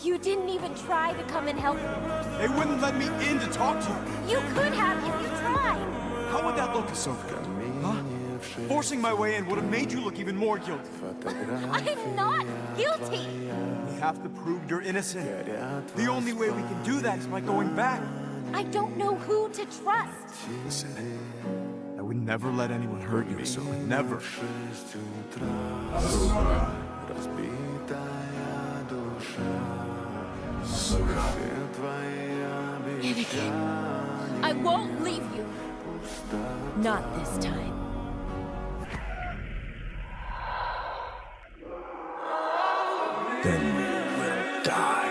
You didn't even try to come and help me. They wouldn't let me in to talk to you. You could have if you tried. How would that look, Ahsoka? Huh? Forcing my way in would have made you look even more guilty. I'm not guilty. We have to prove you're innocent. The only way we can do that is by going back. I don't know who to trust. Listen, I would never let anyone hurt you, Ahsoka. Never. Anakin, I won't leave you. Not this time. Then you will die.